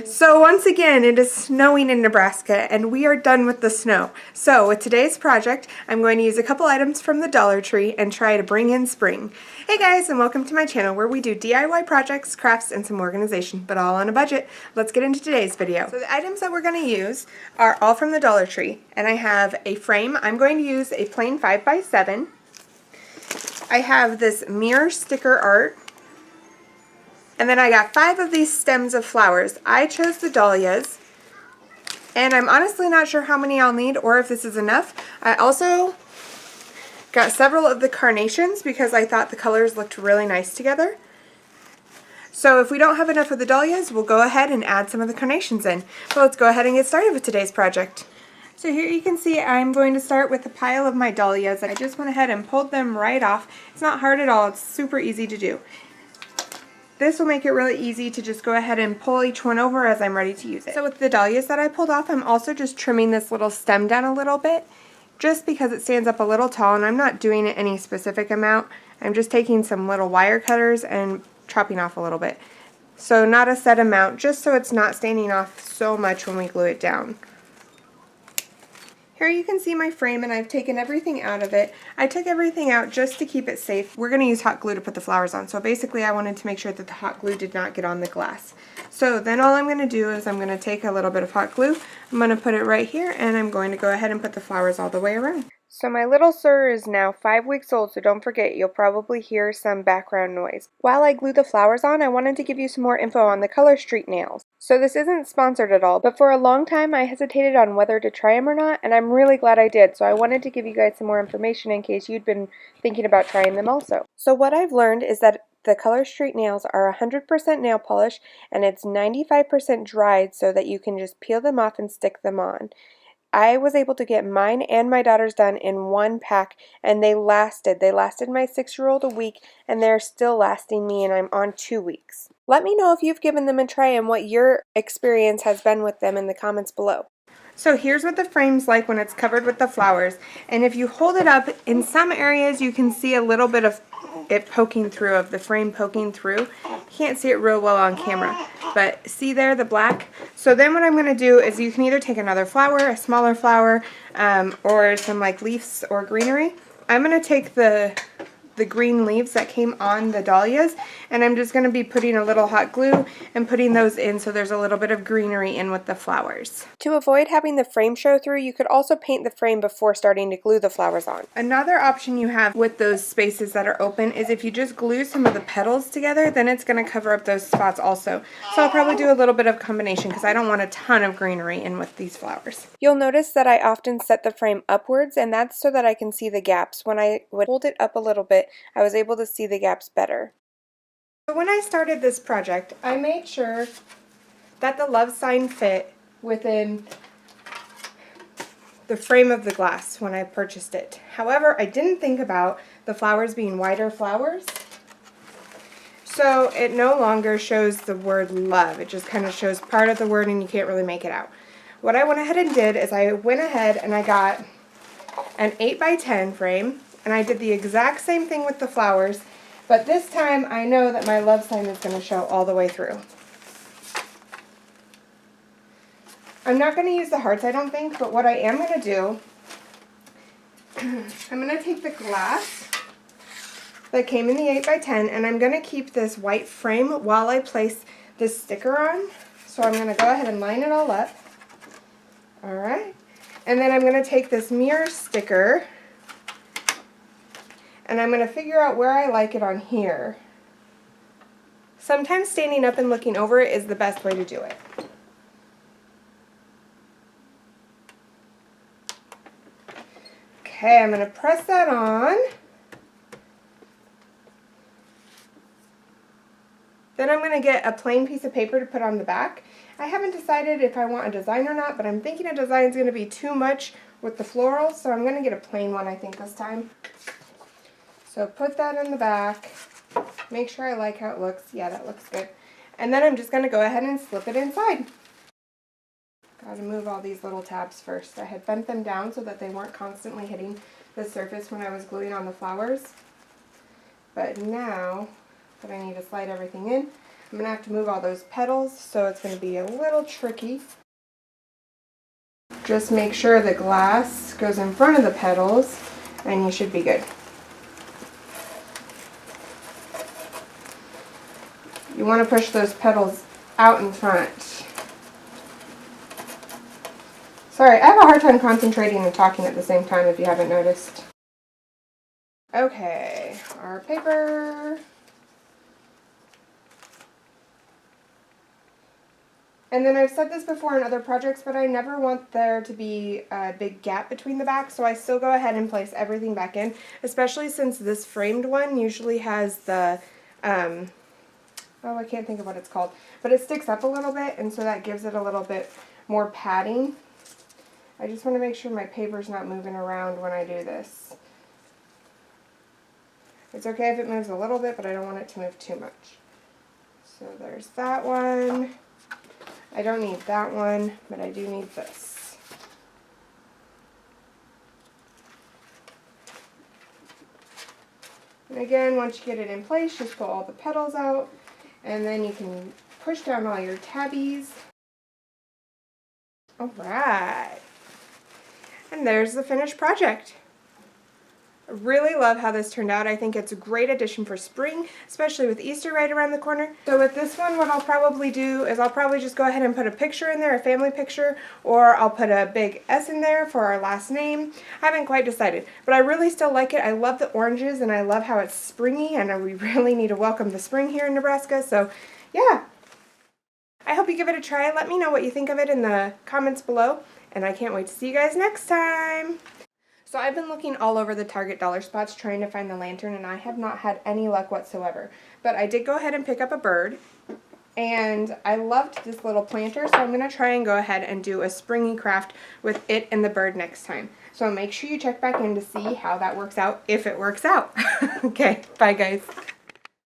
So once again, it is snowing in Nebraska and we are done with the snow. So with today's project, I'm going to use a couple items from the Dollar Tree and try to bring in spring. Hey guys, and welcome to my channel where we do DIY projects, crafts, and some organization, but all on a budget. Let's get into today's video. So the items that we're going to use are all from the Dollar Tree, and I have a frame. I'm going to use a plain 5x7. I have this mirror sticker art. And then I got 5 of these stems of flowers. I chose the dahlias, and I'm honestly not sure how many I'll need or if this is enough. I also got several of the carnations because I thought the colors looked really nice together. So if we don't have enough of the dahlias, we'll go ahead and add some of the carnations in. But let's go ahead and get started with today's project. So here you can see I'm going to start with a pile of my dahlias. I just went ahead and pulled them right off. It's not hard at all. It's super easy to do. This will make it really easy to just go ahead and pull each one over as I'm ready to use it. So with the dahlias that I pulled off, I'm also just trimming this little stem down a little bit, just because it stands up a little tall, and I'm not doing it any specific amount. I'm just taking some little wire cutters and chopping off a little bit. So not a set amount, just so it's not standing off so much when we glue it down. Here you can see my frame, and I've taken everything out of it. I took everything out just to keep it safe. We're going to use hot glue to put the flowers on, so basically I wanted to make sure that the hot glue did not get on the glass. So then all I'm going to do is I'm going to take a little bit of hot glue, I'm going to put it right here, and I'm going to go ahead and put the flowers all the way around. So my little sir is now 5 weeks old, so don't forget, you'll probably hear some background noise. While I glue the flowers on, I wanted to give you some more info on the color street nails. So this isn't sponsored at all, but for a long time I hesitated on whether to try them or not, and I'm really glad I did, so I wanted to give you guys some more information in case you'd been thinking about trying them also. So what I've learned is that the color street nails are 100% nail polish, and it's 95% dried so that you can just peel them off and stick them on. I was able to get mine and my daughter's done in one pack, and they lasted. They lasted my 6-year-old a week, and they're still lasting me, and I'm on 2 weeks. Let me know if you've given them a try and what your experience has been with them in the comments below. So here's what the frame's like when it's covered with the flowers, and if you hold it up, in some areas you can see a little bit of it poking through, of the frame poking through. You can't see it real well on camera, but see there, the black? So then what I'm going to do is you can either take another flower, a smaller flower, or some like leaves or greenery. I'm going to take the green leaves that came on the dahlias, and I'm just going to be putting a little hot glue and putting those in so there's a little bit of greenery in with the flowers. To avoid having the frame show through, you could also paint the frame before starting to glue the flowers on. Another option you have with those spaces that are open is if you just glue some of the petals together, then it's going to cover up those spots also. So I'll probably do a little bit of combination because I don't want a ton of greenery in with these flowers. You'll notice that I often set the frame upwards, and that's so that I can see the gaps. When I would hold it up a little bit, I was able to see the gaps better. So when I started this project, I made sure that the love sign fit within the frame of the glass when I purchased it. However, I didn't think about the flowers being wider flowers, so it no longer shows the word love. It just kind of shows part of the word and you can't really make it out. What I went ahead and did is I went ahead and I got an 8x10 frame, and I did the exact same thing with the flowers, but this time I know that my love sign is going to show all the way through. I'm not going to use the hearts, I don't think, but what I am going to do, I'm going to take the glass that came in the 8x10, and I'm going to keep this white frame while I place this sticker on. So I'm going to go ahead and line it all up. Alright. And then I'm going to take this mirror sticker, and I'm going to figure out where I like it on here. Sometimes standing up and looking over it is the best way to do it. Okay, I'm going to press that on. Then I'm going to get a plain piece of paper to put on the back. I haven't decided if I want a design or not, but I'm thinking a design is going to be too much with the florals, so I'm going to get a plain one I think this time. So put that in the back, make sure I like how it looks. Yeah, that looks good. And then I'm just going to go ahead and slip it inside. Got to move all these little tabs first. I had bent them down so that they weren't constantly hitting the surface when I was gluing on the flowers. But now that I need to slide everything in, I'm going to have to move all those petals, so it's going to be a little tricky. Just make sure the glass goes in front of the petals, and you should be good. You want to push those petals out in front. Sorry, I have a hard time concentrating and talking at the same time if you haven't noticed. Okay, our paper. And then I've said this before in other projects, but I never want there to be a big gap between the back, so I still go ahead and place everything back in, especially since this framed one usually has the, oh, I can't think of what it's called, but it sticks up a little bit, and so that gives it a little bit more padding. I just want to make sure my paper's not moving around when I do this. It's okay if it moves a little bit, but I don't want it to move too much. So there's that one. I don't need that one, but I do need this. And again, once you get it in place, just pull all the petals out, and then you can push down all your tabbies. All right. And there's the finished project. I really love how this turned out. I think it's a great addition for spring, especially with Easter right around the corner. So with this one, what I'll probably do is I'll probably just go ahead and put a picture in there, a family picture, or I'll put a big S in there for our last name. I haven't quite decided, but I really still like it. I love the oranges, and I love how it's springy, and we really need to welcome the spring here in Nebraska. So yeah, I hope you give it a try. Let me know what you think of it in the comments below, and I can't wait to see you guys next time. So I've been looking all over the Target dollar spots trying to find the lantern, and I have not had any luck whatsoever. But I did go ahead and pick up a bird, and I loved this little planter, so I'm going to try and go ahead and do a springy craft with it and the bird next time. So make sure you check back in to see how that works out, if it works out. Okay, bye guys.